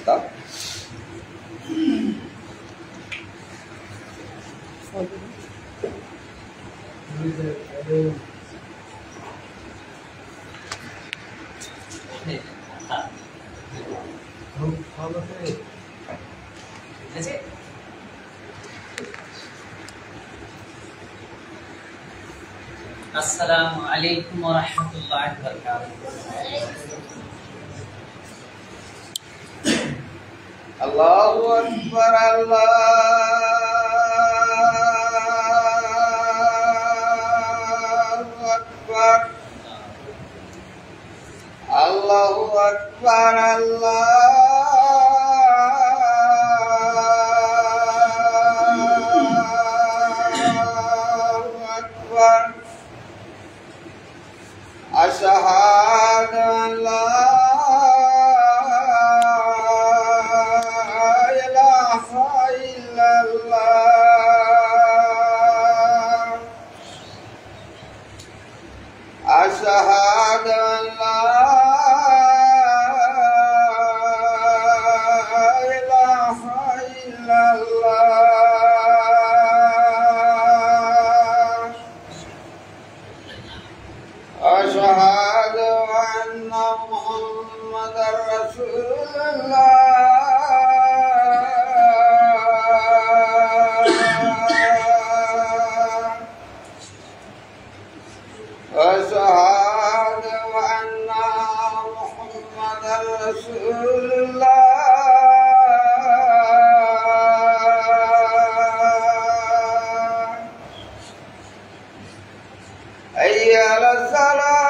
أنت؟ السلام عليكم ورحمة الله وبركاته. الله أكبر الله أكبر الله أكبر أشهد أن لا إله إلا الله أشهد أن لا إله إلا الله أشهد أن محمدا رسول الله أشهد أن محمدا رسول الله حي على الصلاة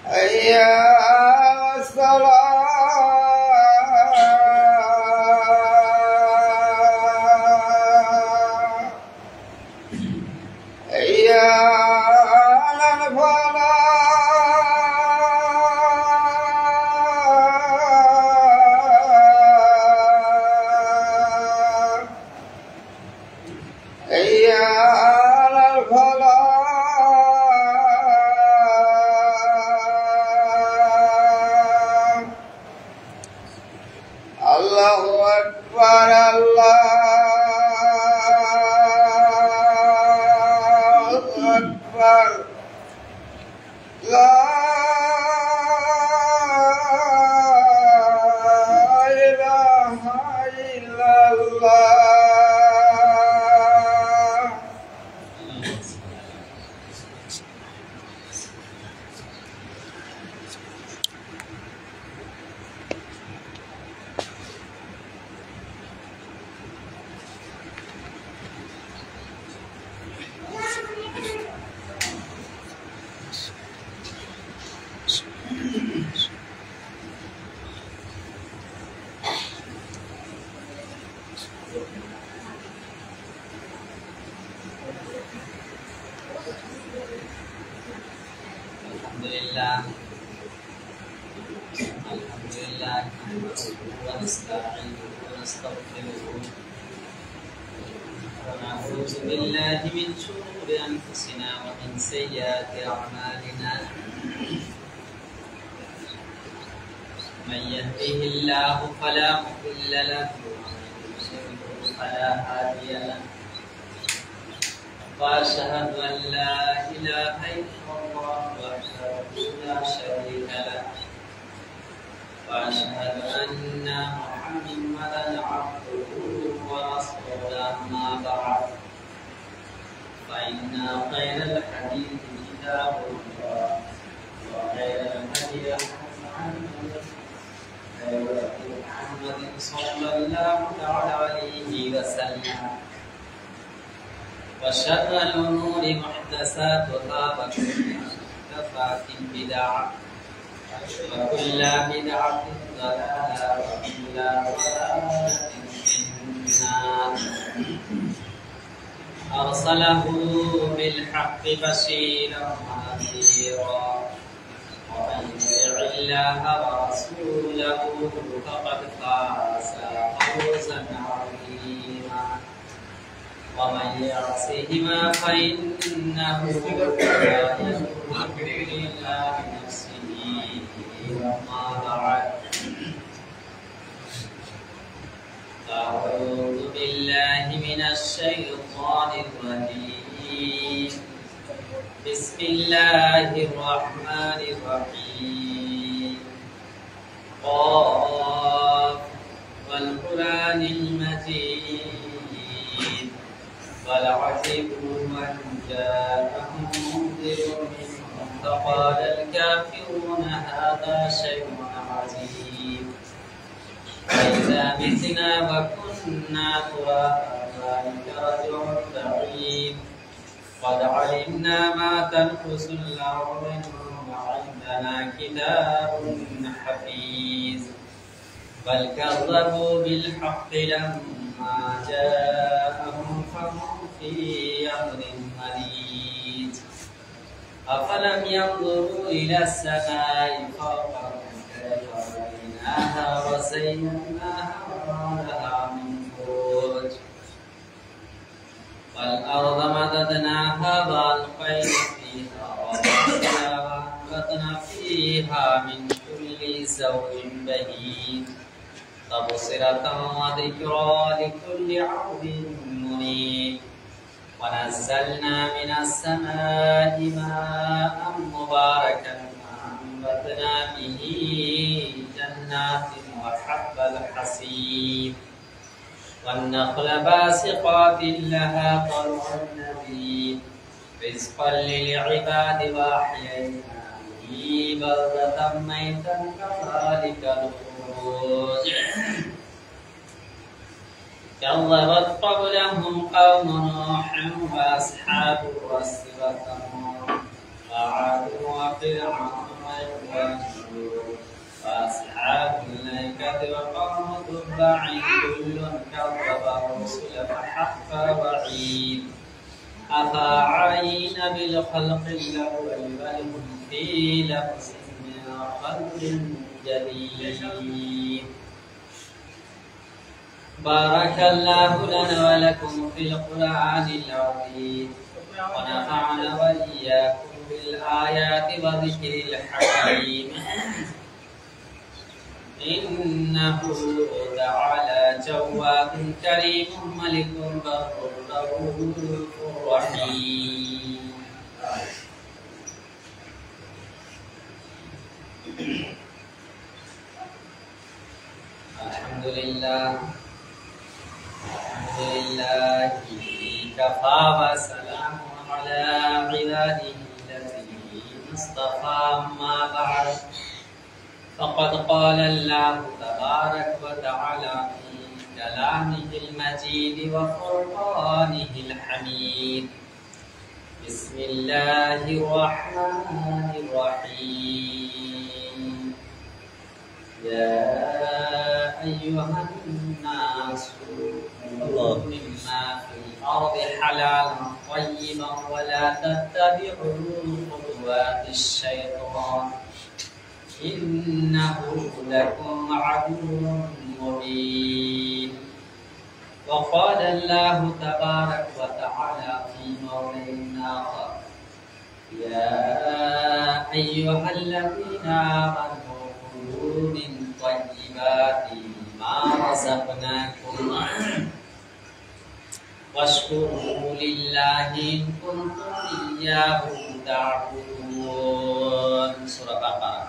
حي على الصلاة حي على الفلاح حي على الفلاح الله أكبر الله أكبر لا إله إلا الله الحمد لله نحمده ونستعينه ونستغفره ونعوذ بالله من شرور أنفسنا ومن سيئات أعمالنا من يهده الله فلا مضل له ومن يضلل فلا هادي له وأشهد أن لا إله إلا الله وحده لا شريك له وأشهد أن محمدا عبده ورسوله أما بعد فإن خير الحديث كتاب الله وخير الهدي محمد صلى الله عليه وسلم وشر الأمور محدثاتها وكل محدثات بدعة وكل بدعة ضلالة وكل ضلالة في النار أرسله بالحق بشيرا ونذيرا ومن يطع الله ورسوله فقد فاز فوزا عظيما ومن يعصهما فإنه لا يملك إلا بنفسه وما بعد أعوذ بالله من الشيطان الرجيم بسم الله الرحمن الرحيم قاف والقرآن المجيد بل عجبوا أن جاءهم منذر منهم فقال الكافرون هذا شيء عجيب أإذا متنا وكنا ترابا ذلك رجع بعيد قد علمنا ما تنقص الأرض منهم وعندنا كتاب حفيظ بل كذبوا بالحق لما جاءهم فهم في أمر مريج أفلم ينظروا إلى السماء فوقهم كيف بنيناها وزيناها وما لها من فروج والأرض مددناها وألقينا فيها رواسي وأنبتنا فيها من كل زوج بهيج تبصرة وذكرى لكل عبد منيب ونزلنا من السماء ماء مباركا فأنبتنا به جنات وحب الحصيد والنخل باسقات لها طلع نضيد رزقا للعباد وأحيينا به بلدة ميتا كذلك الخروج كذبت قبلهم قوم نوح وأصحاب الرس وثمود وعاد وفرعون وإخوان وأصحاب الأيكة وقوم تبع كل كذب الرسل فحق وعيد أفعينا بالخلق الأول بل هم في لبس من خلق جديد بارك الله لنا ولكم في القرآن العظيم ونفعنا وإياكم بالآيات وذكر الحكيم إنه تعالى جواد كريم ملك بر رؤوف رحيم الحمد لله كفى وسلام على عباده الذين اصطفى أما بعد فقد قال الله تبارك وتعالى في كلامه المجيد وفرقانه الحميد بسم الله الرحمن الرحيم يا أيها الناس كلوا مما في الأرض حلالا طيبا ولا تتبعوا خطوات الشيطان إنه لكم عدو مبين وقال الله تبارك وتعالى في موضع آخر يا أيها الذين آمنوا كلوا من طيبات ما رزقناكم واشكروا لله إن كنتم إياه تعبدون سورة بقرة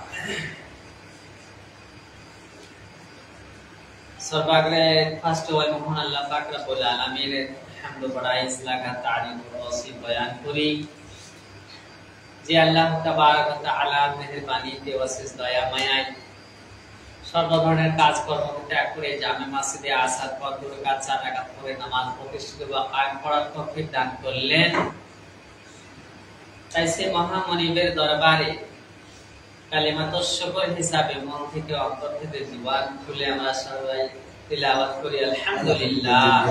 सर्वाग्रे first व मोहन अल्लाह पाक रब्बुल आलमीन हमद बड़ाई इसलाह तारीफ और तौसीफ बयान करी যে আল্লাহ তাবারক ওয়া তাআলা মেহেরবানিতে ওয়াসিস দয়া মায়ায় সর্ব ধরনের কাজকর্ম ত্যাগ করে জামে মসজিদে আসার পর 2 রাকাত 4 রাকাত করে নামাজ প্রতিষ্ঠিত বা কায়েম করার তৌফিক দান করলেন তাই সে মহামনিবের দরবারে কালিমাতুশ শুকর হিসাবে মন থেকে অন্তর থেকে জীবন খুলে আমরা সবাই তিলাওয়াত করি আলহামদুলিল্লাহ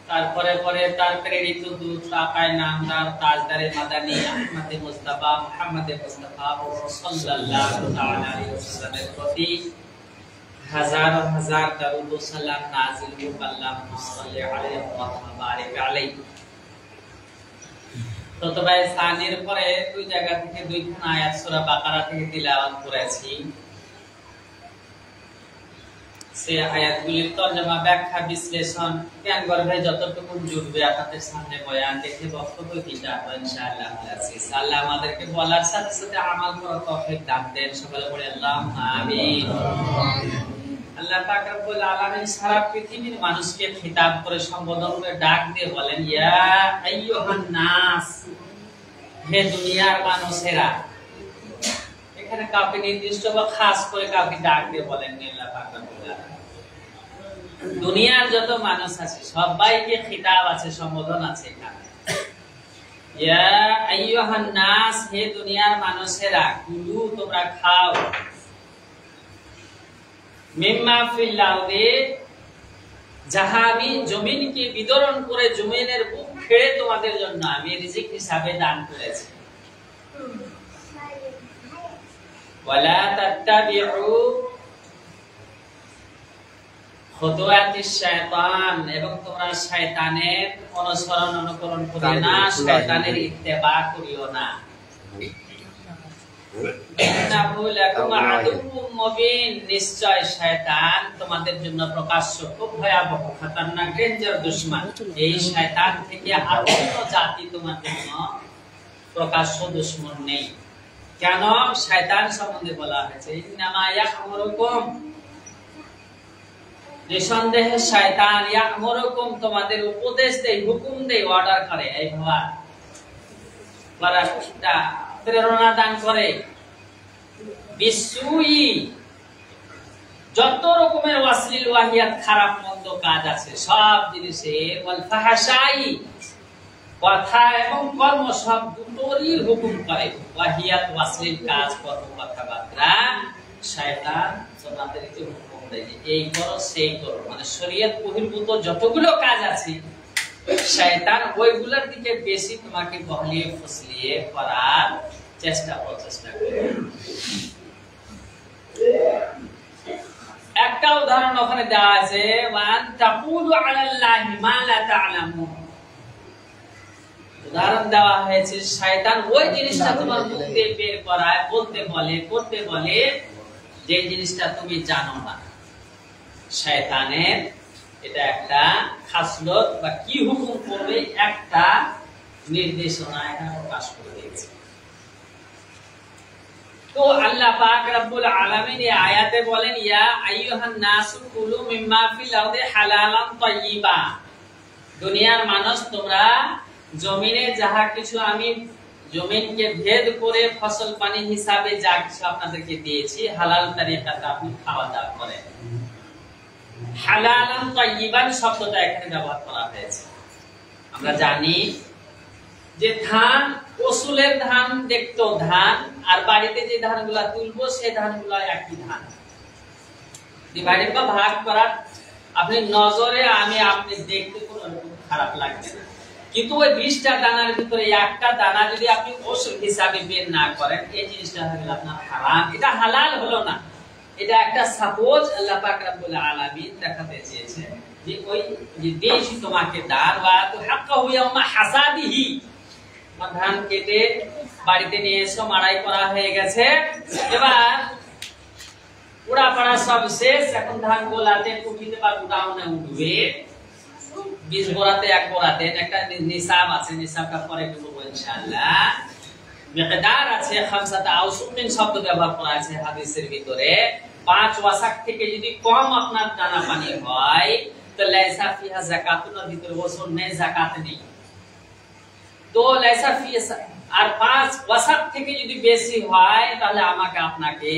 তারপরে পরে তার প্রেরিত দূত সাকায় নামদার তাজদারে মাদানী আহমদ মুস্তাফা মুহাম্মদ মুস্তাফা সাল্লাল্লাহু তাআলা আলাইহি ওয়াসাল্লামের প্রতি হাজার হাজার দরুদ ও সালাম নাযিল হোক আল্লাহুম্মা সাল্লি আলাইহি ওয়া বারিক আলাইহি। খুতবায়ে সানির পরে দুই জায়গা থেকে দুইখানা আয়াত সূরা বাকারা থেকে তিলাওয়াত করেছি। সে আয়াতগুলির তরজমা, ব্যাখ্যা, বিশ্লেষণ জ্ঞান গর্ভে যতটুকু জুড়বে আপনাদের সামনে বয়ান দেখে বক্তব্য দিতে হবে ইনশাআল্লাহ। আল্লাহ আমাদেরকে বলার সাথে সাথে আমল করার তৌফিক দান দেন। সকলে বলে আল্লাহুম্মা আমিন। আল্লাহ পাক রব্বুল আলামিন সারা পৃথিবীর মানুষকে খিতাব করে সম্বোধন করে ডাক দিয়ে বলেন, ইয়া আইয়ুহান নাস, হে দুনিয়ার মানুষেরা। এখানে কাউকে নির্দিষ্ট বা খাস করে কাউকে ডাক দিয়ে বলেন আল্লাহ পাক রব্বুল আলামিন। দুনিয়ার যত মানুষ আছে সবাইকে খিতাব আছে, সম্বোধন আছে এখানে। ইয়া আইয়ুহান নাস, হে দুনিয়ার মানুষেরা, কুলু, তোমরা খাও, মিম্মা ফিল আরদি, যাহা আমি জমিনকে বিতরণ করে জমিনের বুক ফেড়ে তোমাদের জন্য আমি রিজিক হিসাবে দান করেছি। ওয়ালা তাত্তাবিউ খুতুওয়াতিশ শায়তান, এবং তোমরা শয়তানের অনুসরণ অনুকরণ করিও না, শয়তানের ইত্তেবা করিও না। ইন্নাহু লাকুম আদুউম মুবিন, নিশ্চয় শয়তান তোমাদের জন্য প্রকাশ্য খুব ভয়াবহ খতরনাক ডেঞ্জার দুশমন। এই শয়তান থেকে আর কোন জাতি তোমাদের জন্য প্রকাশ্য দুশমন নেই। কেন? শয়তান সম্বন্ধে বলা হয়েছে ইন্নামা ইয়া'মুরুকুম, নিঃসন্দেহে শয়তান ইয়া'মুরুকুম, তোমাদের উপদেশ দেয়, হুকুম দেয়, অর্ডার করে, এই ভাবা প্রেরণা দান করে, বিসুই, যত রকমের অশ্লীল ওয়াহিয়াত খারাপ মন্দ কাজ আছে সব জিনিসে, ওয়াল ফাহশাই, কথা এবং কর্ম সব দুটোরই হুকুম করে। ওয়াহিয়াত অশ্লীল কাজ, কর্ম, কথাবার্তা, শয়তান তোমাদেরকে হুকুম দেয় যে এই করো সেই করো, মানে শরীয়ত বহির্ভূত যতগুলো কাজ আছে শয়তান ওইগুলোর দিকে বেশি তোমাকে বহলিয়ে ফুসলিয়ে করার প্রচেষ্টা করে। একটা উদাহরণ ওখানে দেওয়া আছে, ওয়ান তাকুলু আলাল্লাহি মা লা তা'লামুন, উদাহরণ দেওয়া হয়েছে শয়তান ওই জিনিসটা তোমার মুখ দিয়ে বের করায়, বলতে বলে, করতে বলে যে জিনিসটা তুমি জানো না। শয়তানের এটা একটা খাসলত বা কি হুকুম করবে একটা নির্দেশনা এখানে প্রকাশ করে দিয়েছে। তো আল্লাহ পাক রব্বুল আলামিন এই আয়াতে বলেন, ইয়া আইয়ুহান নাসু কুলু মিম্মা ফিল আরদি হালালান তাইয়্যিবা, দুনিয়ার মানুষ তোমরা জমিনে যাহা কিছু আমি জমিনকে ভেদ করে ফসল পানি হিসাবে যা কিছু আপনাদেরকে দিয়েছি হালাল তরিকাতে আপনি খাওয়া দাওয়া করেন। হালালান তাইয়্যিবান শব্দটা এখানে ব্যবহার করা হয়েছে। আমরা জানি যে ধান, ফসলের ধান দেখতো ধান, আর বাড়িতে যে ধানগুলা তুলবো সেই ধানগুলা একই ধান। ডিভাইডেড বা ভাগ করার আপনি নজরে আপনি দেখতে কোনো খারাপ লাগবে না, কিন্তু ওই 20টা দানার ভিতরে একটা দানা যদি আপনি ওসল হিসাবে বের না করেন, এই জিনিসটা হলো আপনার হারাম, এটা হালাল হলো না। এটা একটা সাপোজ আল্লাহ পাক রব্বুল আলামিন দেখাতে চেয়েছে যে ওই যে দেশি তোমাকে দান ওয়া তো হাক্কাহু ইয়াউমা হাসাদিহি, ধান কেটে বাড়িতে নিয়ে এসো, মাড়াই করা হয়ে গেছে, এবার পুরা পাড়া সব শেষ, এখন ধান গোলাতে কুটিতে বা গুদাউনে উঠবে। 20 বোরাতে 1 বোরাতে একটা নিসাব আছে, নিসাবটা পরে বলবো ইনশাআল্লাহ। মিকদার আছে, খামসাতা আউসুকিন শব্দ ব্যবহার করা আছে হাদিসের ভিতরে। 5 ওয়াসাক থেকে যদি কম আপনার দানা পানি হয় তো লাইসা ফিহা যাকাতুন, ভিতরে ওজন নেই, যাকাত নেই। তো লাইসা ফিহা, আর 5 ওয়াসাক থেকে যদি বেশি হয় তাহলে আমাকে আপনাকে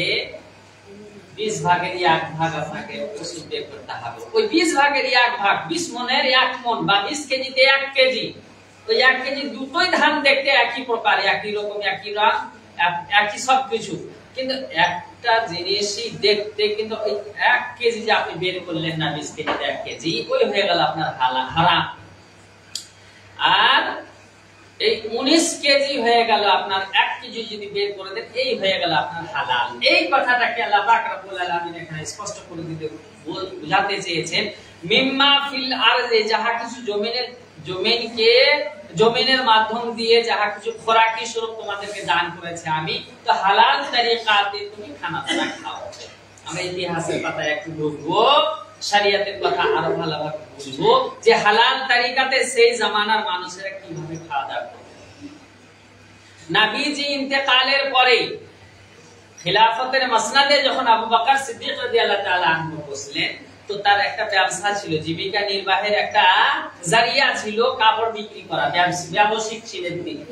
20 ভাগের 1 ভাগ আপনাকে ওষুধ বের করতে হবে। ওই 20 ভাগের 1 ভাগ 20 মনের 1 মন বা 20 কেজিতে 1 কেজি, ওই 1 কেজি দুটোই ধান দেখতে একই প্রকার, একই রকম, একই রং, একই সবকিছু, কিন্তু একটা জিনিসই দেখতে, কিন্তু ওই 1 কেজি যে আপনি বের করলেন না, 20 কেজিতে 1 কেজি, ওই হয়ে গেল আপনার হারাম। আর এই 19 কেজি হয়ে গেল আপনার, 1 কেজি যদি বের করে দেন এই হয়ে গেল আপনার হালাল। এই কথাটাকে আল্লাহ পাক রব্বুল আলামিন এখানে স্পষ্ট করে দিতে বোঝাতে চেয়েছেন, মিম্মা ফিল আরদি, যাহা কিছু জমিনের মাধ্যম দিয়ে যাহা কিছু খোরাকি স্বরূপ তোমাদেরকে দান করেছে আমি, তো হালাল তরিকাতে তুমি খানা দানা খাও। আমরা ইতিহাসের পাতায় একটু ঢুকবো, শরিয়তের কথা আরো ভালোভাবে বুঝবো যে হালাল তরিকাতে সেই জামানার মানুষেরা কিভাবে খাওয়া দাওয়া করত। নবীজি ইন্তেকালের পরে খিলাফতের মসনদে যখন আবু বকর সিদ্দিক রাদিয়াল্লাহু তাআলা আনহু বসলেন, তো তার একটা ব্যবসা ছিল, জীবিকা নির্বাহের একটা জারিয়া ছিল, কাপড় বিক্রি করা, ব্যবসায়িক ছিলেন তিনি।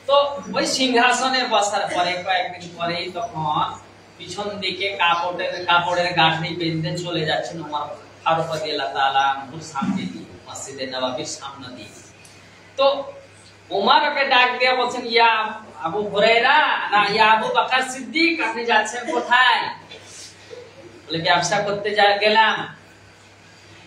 তো ওই সিংহাসনে বসার পরে কয়েকদিন পরেই তখন পিছন দিকে কাপড়ের গাঁঠরি বেঁধে চলে যাচ্ছেন ওমর ফারুক রাদিয়াল্লাহু তাআলা আনহুর সামনে দিয়ে, মসজিদে নববীর সামনে দিয়ে। তো ওমরকে ডাক দিয়ে বলছেন, ইয়া আবু হুরায়রা, না ইয়া আবু বকর সিদ্দিক, আপনি যাচ্ছেন কোথায়? বলে ব্যবসা করতে গেলাম।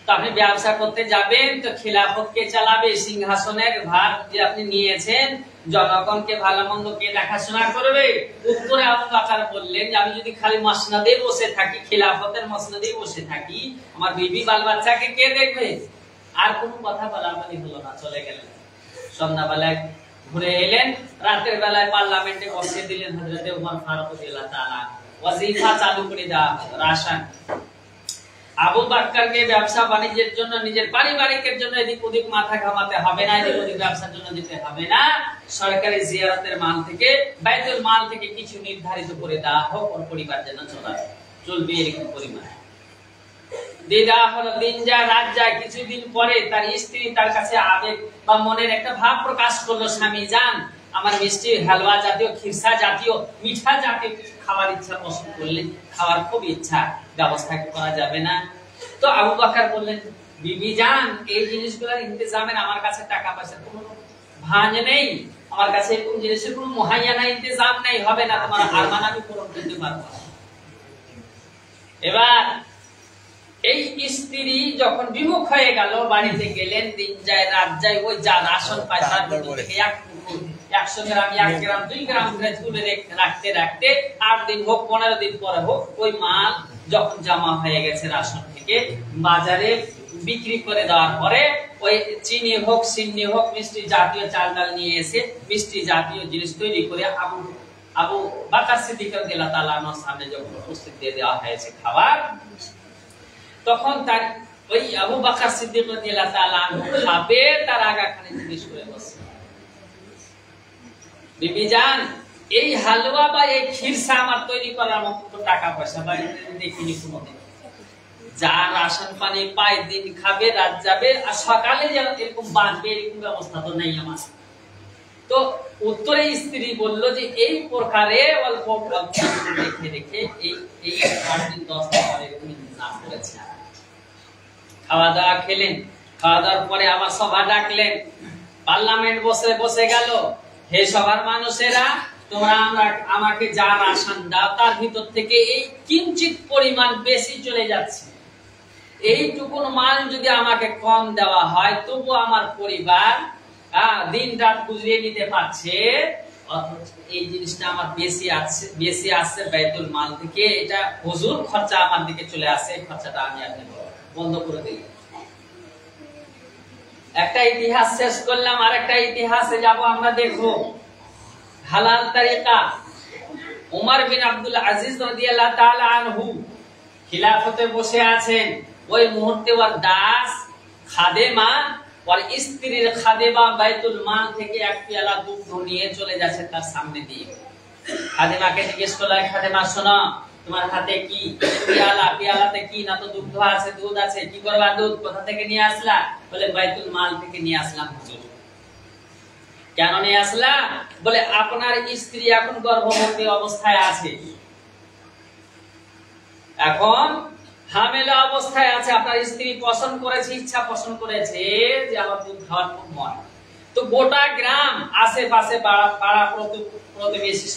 তো আপনি ব্যবসা করতে যাবেন তো খিলাফত কে চালাবে? সিংহাসনের ভার যে আপনি নিয়েছেন, জনগণকে ভালো মন্দ কে দেখাশোনা করবে? উত্তরে আবু বকর বললেন যে আমি যদি খালি মসনদে বসে থাকি, খিলাফতের মসনদে বসে থাকি, আমার বিবি বাল বাচ্চাকে কে দেখবে? আর কোনো কথা বলাবলি হলো না, চলে গেলেন। সন্ধ্যাবেলায় ঘুরে এলেন, রাতের বেলায় পার্লামেন্টে বসিয়ে দিলেন হযরত ওমর ফারুক রাদিয়াল্লাহু তাআলা, ওয়াজিফা চালু করে দেওয়া হলো, রাশন। আবু বকরকে ব্যবসা বাণিজ্যের জন্য, নিজের পারিবারিকের জন্য এদিক ওদিক মাথা ঘামাতে হবে না, এদিক ওদিক ব্যবসার জন্য দিতে হবে না। সরকারি জিয়ারতের মাল থেকে, বাইতুল মাল থেকে কিছু নির্ধারিত করে দেওয়া হোক, ওর পরিবার যেন চলবে এরকম পরিমাণ দিদা হলো। দিন যায় রাত যায়, কিছুদিন পরে তার স্ত্রী তার কাছে আবেগ বা মনের একটা ভাব প্রকাশ করলো, স্বামী জান আমার মিষ্টি হালুয়া জাতীয়, খিরসা জাতীয়, মিঠা জাতীয় কিছু খাবার ইচ্ছা পোষণ করলেন, খাওয়ার খুব ইচ্ছা, ব্যবস্থা করা যাবে না? তো আবু বকর বললেন, বিবি জান এই জিনিসগুলোর ইন্তজামের আমার কাছে টাকা পয়সা কোনো ভাঁজ নেই, আমার কাছে এরকম জিনিসের কোনো মুহাইয়ানা ইন্তজাম নেই, হবে না, তোমার আরমান আমি পূরণ করতে পারবো না। এবার এই স্ত্রী যখন বিমুখ হয়ে গেল, বাড়িতে গেলেন, দিন যায় রাত যায়, ওই যা রাশন পায় তার থেকে 100 গ্রাম 1 গ্রাম 2 গ্রাম করে তুলে রাখতে রাখতে 8 দিন হোক 15 দিন পরে হোক, ওই মাল যখন জমা হয়ে গেছে রাশন থেকে, বাজারে বিক্রি করে দেওয়ার পরে ওই চিনি হোক, সিন্নি হোক, মিষ্টি জাতীয় চাল ডাল নিয়ে এসে মিষ্টি জাতীয় জিনিস তৈরি করে আবু বকর সিদ্দিক রাদিয়াল্লাহু তাআলা আনহুর সামনে যখন উপস্থিত দিয়ে দেওয়া হয়েছে খাবার, তখন তার ওই আবু বকর সিদ্দিক রাদিয়াল্লাহু তাআলা আনহু খাবে, তার আগাখানে জিজ্ঞেস করে বসে, বিবি জান এই হালুয়া বা এই খিরসা আমার তৈরি করার মতো টাকা পয়সা বাড়িতে দেখিনি কোনোদিন, যা রাশন পানি পায় দিন খাবে রাত যাবে, আর সকালে যেন এরকম বাঁধবে এরকম ব্যবস্থা তো নেই আমার। তো উত্তরে স্ত্রী বলল যে এই প্রকারে অল্প রেখে রেখে এই 8 দিন 10 দিন পরে এরকম ইন্তজাম করেছে। খাওয়া দাওয়া খেলেন, খাওয়া দাওয়ার পরে আবার সভা ডাকলেন, পার্লামেন্ট বসে গেল, হে সবার মানুষেরা, তোমরা আমাকে যা রাশন দাও তার ভিতর থেকে এই কিঞ্চিত পরিমাণ বেশি চলে যাচ্ছে, এইটুকুন মাল যদি আমাকে কম দেওয়া হয় তবু আমার পরিবার দিন রাত গুজরিয়ে নিতে পারছে, অথচ এই জিনিসটা আমার বেশি আসছে বাইতুল মাল থেকে, এটা হুজুর খরচা আমার দিকে চলে আসে, এই খরচাটা আমি আপনি বন্ধ করে দিই। একটা ইতিহাস শেষ করলাম, আর একটা ইতিহাসে যাব আমরা, দেখো হালাল তরিকা। উমর বিন আব্দুল আজিজ রাদিয়াল্লাহু তাআলা আনহু খিলাফতে বসে আছেন, ওই মুহূর্তে ওর দাস খাদেমা, ওর স্ত্রীর খাদেমা বাইতুল মাল থেকে 1 পেয়ালা দুধ নিয়ে চলে যাচ্ছে তার সামনে দিয়ে। খাদেমাকে জিজ্ঞেস করলেন, খাদেমা শোনো, তোমার হাতে কি পেয়ালাতে কি? না তো দুধ আছে, দুধ আছে, কি করবা? দুধ কোথা থেকে নিয়ে আসলা? বলে বাইতুল মাল থেকে নিয়ে আসলাম হুজুর। কেন নিয়ে আসলা? বলে আপনার স্ত্রী এখন গর্ভবতী অবস্থায় আছে, এখন হামেলা অবস্থায় আছে, আপনার স্ত্রী পছন্দ করেছে, ইচ্ছা পোষণ করেছে যে আমার দুধ খাওয়ার খুব মন। তো গোটা গ্রাম আশেপাশে পাড়া প্রতিবেশী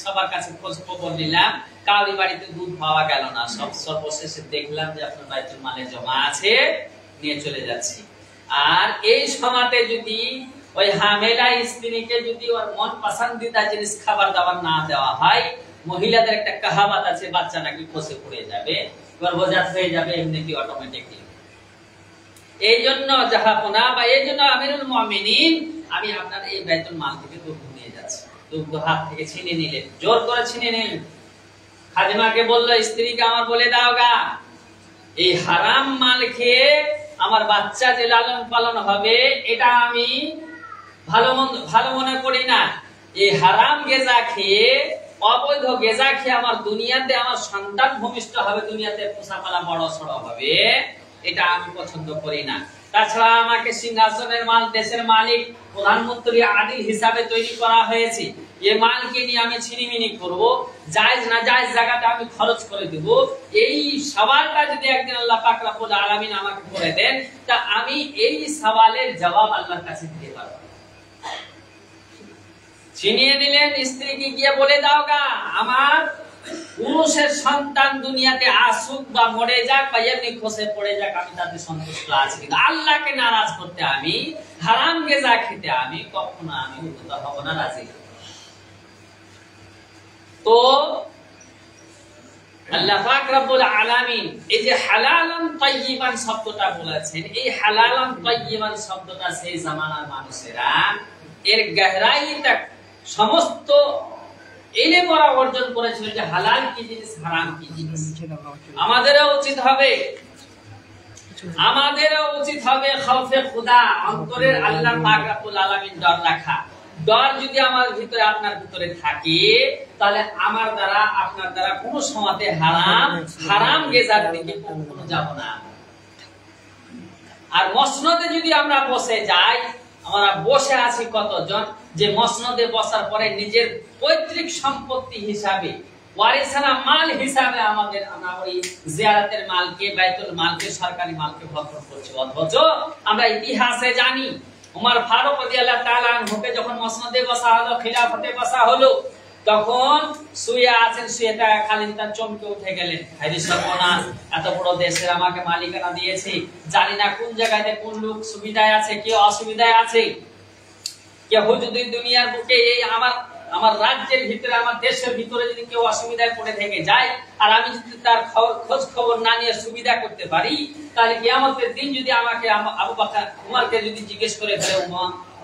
সবার কাছে খোঁজ খবর নিলাম, কাউরি বাড়িতে দুধ পাওয়া গেল না। সর্বশেষে দেখলাম যে আপনার বাইতুল মালে জমা আছে, নিয়ে চলে যাচ্ছি। আর এই সময়তে যদি ওই হামেলা স্ত্রীকে যদি ওর মন পছন্দিদা জিনিস খাবার দাবার না দেওয়া হয়, মহিলাদের একটা কাহাবাত আছে, বাচ্চা নাকি খসে পড়ে যাবে, গর্ভজাত হয়ে যাবে এমনিতেই অটোমেটিকলি। এই জন্য জাহাপনা বা এই জন্য আমিরুল মুমিনিন, আমি আপনার এই বাইতুল মাল থেকে দুধ নিয়ে যাচ্ছি। দুধ হাত থেকে ছিনে নিলেন, জোর করে ছিনে নিলেন। খাদিমাকে বললো, স্ত্রীকে আমার বলে দাও গা, এই হারাম মাল খেয়ে আমার বাচ্চা যে লালন পালন হবে এটা আমি ভালো মনে করি না। এই হারাম গেজা খেয়ে, অবৈধ গেজা খেয়ে আমার দুনিয়াতে আমার সন্তান ভূমিষ্ঠ হবে, দুনিয়াতে পোষাপালা বড় সড় হবে, এটা আমি পছন্দ করি না। তাছাড়া আমাকে সিংহাসনের মাল, দেশের মালিক, প্রধানমন্ত্রী আদিল হিসাবে তৈরি করা হয়েছে। এই মালকে নিয়ে আমি ছিনিমিনি করব, জায়েজ না জায়েজ জায়গাতে আমি খরচ করে দেব। এই সওয়ালটা যদি একদিন আল্লাহ পাক রব্বুল আলামিন আমাকে করে দেন, তা আমি এই সওয়ালের জবাব আল্লাহর কাছে দিতে পারব। ছিনিয়ে নিলেন, স্ত্রীকে গিয়ে বলে দাও গা, আমার পুরুষের সন্তান দুনিয়াতে আসুক বা মরে যাক বা এমনি খসে পড়ে যাক, আমি তাতে সন্তুষ্ট আছি, কিন্তু আল্লাহকে নারাজ করতে, আমি হারাম গেজা খেতে আমি কখনো আমি উদ্যত হব না, রাজি। তো আল্লাহ পাক রব্বুল আলামিন এই যে হালালান তাইয়িবান শব্দটা বলেছেন, এই হালালান তাইয়িবান শব্দটা সেই জামানার মানুষেরা এর গহরাইটা সমস্ত ইলম ওরা অর্জন করেছিল যে হালাল কি জিনিস, হারাম কি জিনিস। আমাদেরও উচিত হবে খাউফে খুদা, অন্তরের আল্লাহ পাক রব্বুল আলামিন ডর রাখা। ডর যদি আমার ভিতরে, আপনার ভিতরে থাকে, তাহলে আমার দ্বারা, আপনার দ্বারা কোনো সময়তে হারাম গেজার দিকে কখনো যাব না। আর মসনদে যদি আমরা বসে যাই, আমরা বসে আছি কতজন যে মসনদে বসার পরে নিজের পৈতৃক সম্পত্তি হিসাবে, ওয়ারিসানা মাল হিসাবে আমরা ওই জিয়ারতের মালকে, বাইতুল মালকে, সরকারি মালকে ভক্ষণ করছি। অথচ আমরা ইতিহাসে জানি উমর ফারুক রাদিয়াল্লাহু তাআলা আনহুকে যখন মসনদে বসা হলো, খিলাফতে বসা হলো, তখন শুয়ে আছেন, শুয়েটা খালিদ তার চমকে উঠে গেলেন, হায়রে সর্বনাশ, এত বড় দেশের আমাকে মালিকানা দিয়েছে, জানি না কোন জায়গাতে কোন লোক সুবিধায় আছে, কেউ অসুবিধায় আছে, কেউ যদি দুনিয়ার বুকে এই আমার রাজ্যের ভিতরে, আমার দেশের ভিতরে যদি কেউ অসুবিধায় পড়ে থেকে যায়, আর আমি যদি তার খোঁজ খবর না নিয়ে সুবিধা করতে পারি, তাহলে কিয়ামতের দিন যদি আমাকে আবু বকর উমরকে যদি জিজ্ঞেস করে ফেলে,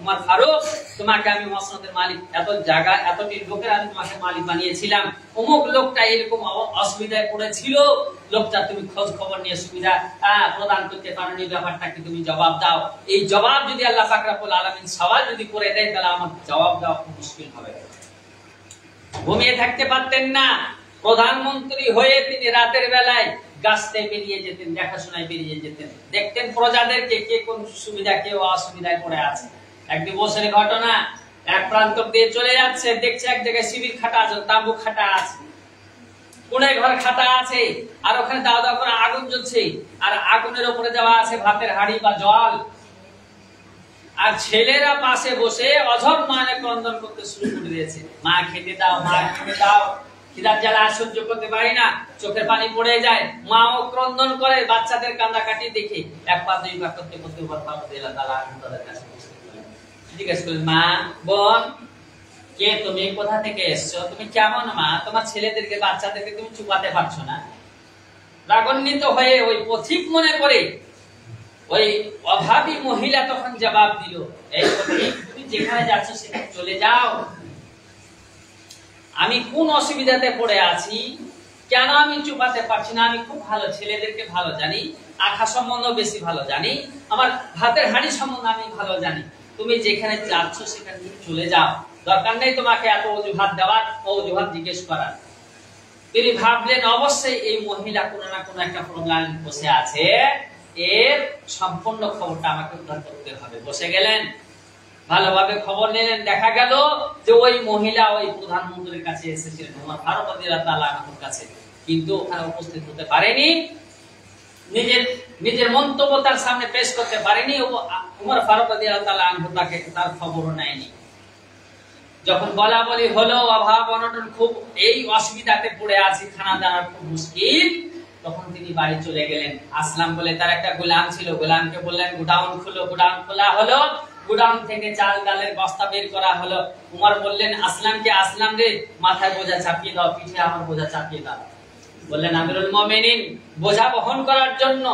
উমর ফারুক, তোমাকে আমি মসনদের মালিক, এত জায়গা, এতটি লোকের আমি তোমাকে মালিক বানিয়েছিলাম, অমুক লোকটা এরকম অসুবিধায় পড়েছিল, লোকটা তুমি খোঁজ খবর নিয়ে সুবিধা প্রদান করতে পারোনি, ব্যাপারটা কি তুমি জবাব দাও। এই জবাব যদি আল্লাহ পাক রব্বুল আলামিন সওয়াল যদি করে দেয়, তাহলে আমার জবাব দেওয়া খুব মুশকিল হবে। ঘুমিয়ে থাকতে পারতেন না, প্রধানমন্ত্রী হয়ে তিনি রাতের বেলায় গাছতে বেরিয়ে যেতেন, দেখাশোনায় বেরিয়ে যেতেন, দেখতেন প্রজাদেরকে কে কোন সুবিধা, কেউ অসুবিধায় পড়ে আছে। এক দিবসের ঘটনা, এক প্রান্ত দিয়ে চলে যাচ্ছে, দেখছে এক জায়গায় শিবির খাটা আছে, তাঁবু খাটা আছে, কোণে ঘর খাটা আছে, আর ওখানে দাও দাও করে আগুন জ্বলছে, আর আগুনের উপরে দেওয়া আছে ভাতের হাঁড়ি বা জল, আর ছেলেরা পাশে বসে অঝর মানে ক্রন্দন করতে শুরু করে দিয়েছে, মা খেতে দাও, মা খেতে দাও, খিদার জ্বালা সহ্য করতে পারি না, চোখের পানি পড়ে যায়, মাও ক্রন্দন করে, বাচ্চাদের কান্নাকাটি দেখে এক পা দুই পা করতে করতে তাদের কাছে জিজ্ঞেস করলেন, মা, বোন, কে তুমি, কোথা থেকে এসছো, তুমি কেমন মা, তোমার ছেলেদেরকে, বাচ্চাদেরকে তুমি চুপাতে পারছো না। রাগান্বিত হয়ে ওই পথিক মনে করে ওই অভাবী মহিলা তখন জবাব দিল, এই পথিক, তুমি যেখানে যাচ্ছ সেখানে চলে যাও, আমি কোন অসুবিধাতে পড়ে আছি, কেন আমি চুপাতে পারছি না, আমি খুব ভালো ছেলেদেরকে ভালো জানি, আখা সম্বন্ধ বেশি ভালো জানি, আমার ভাতের হাঁড়ি সম্বন্ধে আমি ভালো জানি, তুমি যেখানে যাচ্ছ সেখানে তুমি চলে যাও, দরকার নেই তোমাকে এত অজুহাত দেওয়ার, অজুহাত জিজ্ঞেস করার। তিনি ভাবলেন অবশ্যই এই মহিলা কোনো না কোনো একটা প্রবলেম বসে আছে, এর সম্পূর্ণ খবরটা আমাকে উদ্ধার করতে হবে। বসে গেলেন, ভালোভাবে খবর নিলেন, দেখা গেল যে ওই মহিলা ওই প্রধানমন্ত্রীর কাছে এসেছিলেন, উমর ফারুক রাদিয়াল্লাহু তাআলা আনহুর কাছে, কিন্তু ওখানে উপস্থিত হতে পারেনি, নিজের মন্তব্য তার সামনে পেশ করতে পারেনি। উমর ফারুক রাদিয়াল্লাহু তাআলা আনহু তার খবরও নেয়নি। যখন বলা বলি হলো, অভাব অনটন, খুব এই অসুবিধাতে পড়ে আছি, খানা দানার খুব মুশকিল, তখন তিনি বাড়ি চলে গেলেন। আসলাম বলে তার একটা গোলাম ছিল, গোলামকে বললেন গোডাউন খুলো, গোডাউন খোলা হলো, গোডাউন থেকে চাল ডালের বস্তা বের করা হলো। উমর বললেন আসলামকে, আসলাম রে মাথায় বোঝা চাপিয়ে দাও, পিঠে আমার বোঝা চাপিয়ে দাও। বললেন আমিরুল মুমিনিন, বোঝা বহন করার জন্য,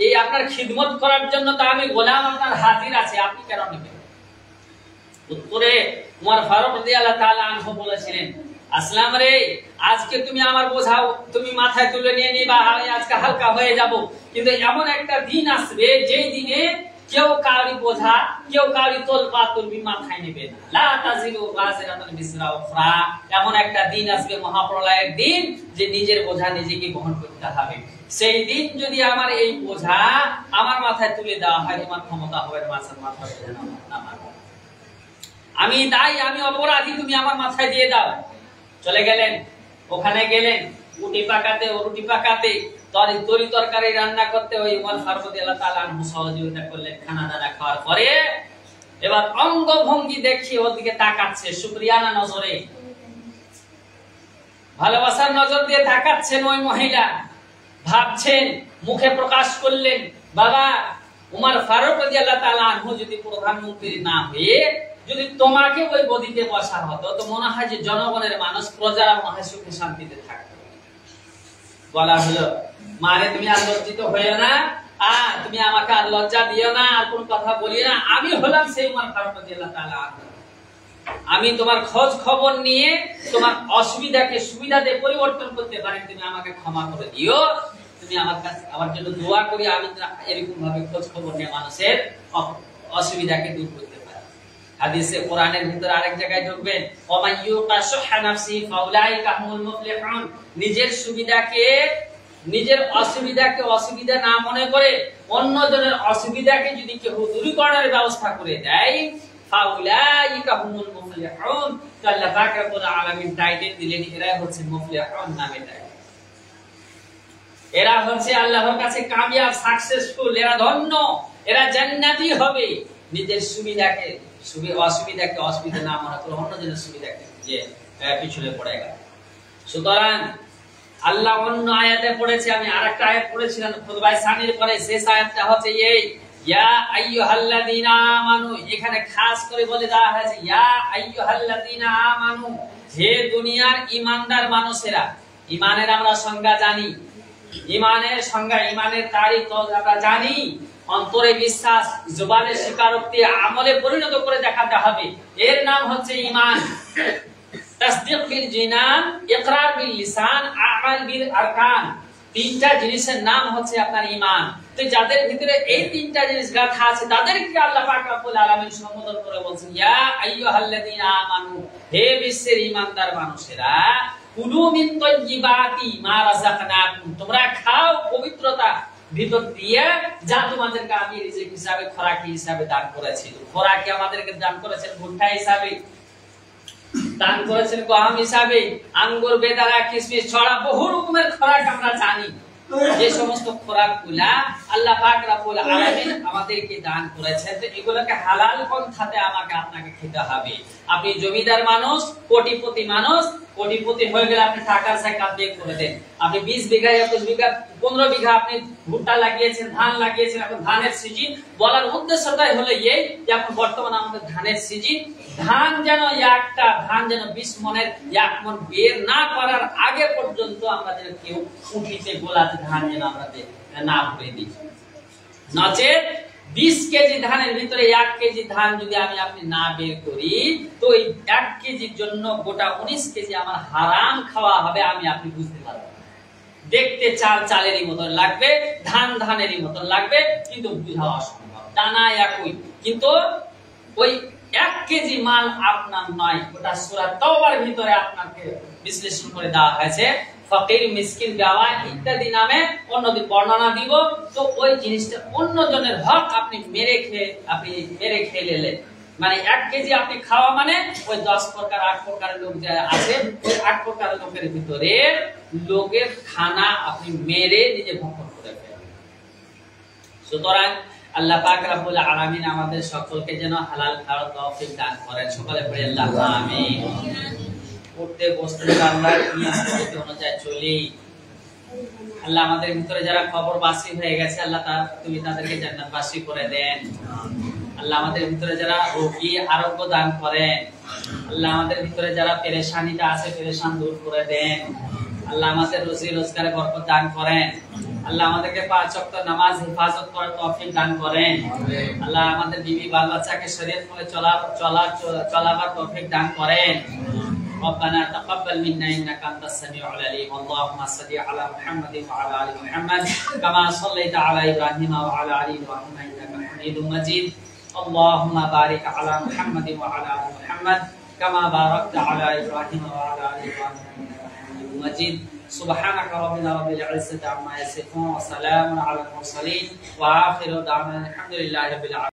এই আপনার খিদমত করার জন্য তো আমি গোলাম আপনার হাজির আছে, আপনি কেন নেবেন? উত্তরে উমর ফারুক রাদিয়াল্লাহু তাআলা আনহু বলেছিলেন, আসলাম রে, আজকে তুমি আমার বোঝা তুমি মাথায় তুলে নিয়ে নিবা, আমি আজকে হালকা হয়ে যাব, কিন্তু এমন একটা দিন আসবে যেই দিনে কেউ কাউরি বোঝা, কেউ কাউরি তোলপা তুলবি মাথায় নেবে না। লা তাজিরু ওয়াজিরাতুন বিজরা উখরা, এমন একটা দিন আসবে, মহাপ্রলয়ের দিন, যে নিজের বোঝা নিজেকে বহন করতে হবে। সেই দিন যদি আমার এই বোঝা আমার মাথায় তুলে দেওয়া হয়, তোমার ক্ষমতা হবে মাথায় বোঝা নামার। আমি দায়ী, আমি অপরাধী, তুমি আমার মাথায় দিয়ে দাও। চলে গেলেন, ওখানে গেলেন রুটি পাকাতে, রুটি পাকাতে, তরি তরকারি রান্না করতে, ওই উমর ফারুক রাদিয়াল্লাহু তাআলা আনহু সহযোগিতা করলেন। খানা দানা খাওয়ার পরে এবার অঙ্গভঙ্গি দেখি ওদিকে তাকাচ্ছে, শুকরিয়ানা নজরে, ভালোবাসার নজর দিয়ে তাকাচ্ছেন ওই মহিলা। ভাবছেন, মুখে প্রকাশ করলেন, বাবা উমর ফারুক রাদিয়াল্লাহু তাআলা আনহু যদি প্রধানমন্ত্রী না হয়ে যদি তোমাকে ওই গদিতে বসা হতো, তো মনে হয় যে জনগণের মানুষ, প্রজারা মনে হয় সুখে শান্তিতে থাকতো। বলা হলো, মারে তুমি আর লজ্জিত হইও না, তুমি আমাকে আর লজ্জা দিও না, আর কোন কথা বলিও না, আমি হলাম সেই উমর ফারুক রাদিয়াল্লাহু তাআলা আনহু। আমি তোমার খোঁজ খবর নিয়ে তোমার অসুবিধাকে সুবিধাতে পরিবর্তন করতে পারি, তুমি আমাকে ক্ষমা করে দিও, তুমি আমার কাছে আমার জন্য দোয়া করি, আমি এরকম ভাবে খোঁজ খবর নিয়ে মানুষের অসুবিধাকে দূর করতে পারি। হাদিসে কোরআনের ভিতরে আরেক জায়গায় ঢুকবেন, ওমাইয়ুকা শুহা নাফসি ফাউলাইকা হুমুল মুফলিহুন, নিজের সুবিধাকে, নিজের অসুবিধাকে অসুবিধা না মনে করে অন্যজনের অসুবিধাকে যদি কেউ দূরীকরণের ব্যবস্থা করে দেয়, ফাউলাইকা হুমুল মুফলিহুন, আল্লাহ পাক রব্বুল আলামিন টাইটেল দিলেন, এরাই হচ্ছে মুফলিহুন নামে টাইটেল। এরা হচ্ছে আল্লাহর কাছে কামিয়াব, সাকসেসফুল, এরা ধন্য, এরা জান্নাতি হবে। নিজের সুবিধাকে অসুবিধাকে অসুবিধা না মনে করে অন্যজনের সুবিধাকে যে পিছনে পড়ে গেল। সুতরাং আল্লাহ অন্য আয়াতে পড়েছে, আমি আরেকটা আয়াত পড়েছিলাম খুতবায়ে সানির পরে, শেষ আয়াতটা হচ্ছে এই ইয়া আইয়ুহাল্লাযীনা আমানু, এখানে খাস করে বলে দেওয়া হয়েছে ইয়া আইয়ুহাল্লাযীনা আমানু, হে দুনিয়ার ঈমানদার মানুষেরা। ঈমানের আমরা সংজ্ঞা জানি, ঈমানের সংজ্ঞা, ঈমানের তারিখ আমরা জানি, অন্তরে বিশ্বাস, জবানে স্বীকারোক্তি, আমলে পরিণত করে দেখাতে হবে, এর নাম হচ্ছে ঈমান। তাসদীক বিল জিনান, ইকরার বিল লিসান, আমাল বিল আরকান, তিনটা জিনিসের নাম হচ্ছে আপনার ঈমান। তো যাদের ভিতরে এই তিনটা জিনিস গাঁথা আছে, তাদেরকে আল্লাহ পাক রব্বুল আলামিন সম্বোধন করে বলছেন ইয়া আইয়ুহাল্লাযীনা আমানু, হে বিশ্বের ঈমানদার মানুষেরা, কুলু মিন তাইয়্যিবাতি মা রাযাকনাকুম, তোমরা খাও পবিত্রতা ভিতর দিয়ে যা তোমাদেরকে আমি রিজিক হিসাবে, খোরাক হিসাবে দান করেছি। খোরাক আমাদেরকে দান করেছেন ভুট্টা হিসাবে, দান করেছেন গম হিসাবে, আঙ্গুর, বেদানা, কিশমিশ, ছড়া, বহু রকমের খোরাক আমরা জানি। যে সমস্ত খোরাকগুলা আল্লাহ পাক রব্বুল আলামিন আমাদেরকে দান করেছেন, তো এগুলোকে হালাল পন্থাতে আমাকে আপনাকে খেতে হবে। আপনি জমিদার মানুষ, কোটিপতি মানুষ, কোটিপতি হয়ে গেলে আপনি টাকার সাইকেল দিয়ে করে দেন। আপনি 20 বিঘা, 21 বিঘা, 15 বিঘা আপনি ভুট্টা লাগিয়েছেন, ধান লাগিয়েছেন, এখন ধানের সিজন। বলার উদ্দেশ্যটাই হলো এই যে এখন বর্তমানে আমাদের ধানের সিজন, ধান যেন একটা ধান যেন 20 মনের 1 মন বের না করার আগে পর্যন্ত আমরা যেন কেউ উঠিতে গোলাতে ধান যেন আমরা না ভরে দিই। নচেত 20 কেজি ধানের ভিতরে 1 কেজি ধান যদি আমি আপনি না বের করি, তো এই 1 কেজির জন্য গোটা 19 কেজি আমার হারাম খাওয়া হবে, আমি আপনি বুঝতে পারবো। দেখতে চাল চালেরই মতন লাগবে, ধান ধানেরই মতন লাগবে, কিন্তু বুঝা অসম্ভব। দানা একই, কিন্তু ওই 1 কেজি মাল আপনার নয়। ওটা সূরা তাওবার ভিতরে আপনাকে বিশ্লেষণ করে দেওয়া হয়েছে, ফকির, মিসকিন, বেওয়া ইত্যাদি নামে অন্যদিন বর্ণনা দিব। তো ওই জিনিসটা অন্যজনের হক আপনি মেরে খেয়ে নিলেন, মানে 1 কেজি আপনি খাওয়া মানে ওই 10 প্রকার 8 প্রকারের লোক যে আছে, ওই 8 প্রকারের লোকের ভিতরে লোকের খানা আপনি মেরে নিজে ভক্ষণ করে ফেলেন। সুতরাং আল্লাহ পাক রব্বুল আলামিন আমাদের সকলকে যেন হালাল খাওয়ার তৌফিক দান করেন। সকলে পড়ি আল্লাহুম্মা আমিন। উঠতে বসতে আমরা নিয়ম অনুযায়ী চলি। আল্লাহ আমাদের ভিতরে যারা কবরবাসী হয়ে গেছে, আল্লাহ তুমি তাদেরকে জান্নাতবাসী করে দেন। আল্লাহ আমাদের ভিতরে যারা রোগী আরোগ্য দান করেন, আল্লাহ আমাদের ভিতরে যারা পেরেশানিতে আছে পেরেশান দূর করে দেন, আল্লাহ আমাদের রুজি রোজগারে বরকত দান করেন, আল্লাহ আমাদেরকে 5 ওয়াক্ত নামাজ হিফাজত করার তৌফিক দান করেন, আল্লাহ আমাদের বিবি বাল বাচ্চাকে শরীয়ত মতে চলাবার তৌফিক দান করেন। ربنا تقبل منا انك انت السميع العليم اللهم صل على محمد وعلى ال محمد كما صليت على ابراهيم وعلى ال ابراهيم انك حميد مجيد اللهم بارك على محمد وعلى ال محمد كما باركت على ابراهيم وعلى ال ابراهيم انك حميد مجيد سبحانك ربنا رب العزة عما يصفون وسلام على المرسلين واخر دعوانا الحمد لله رب العالمين.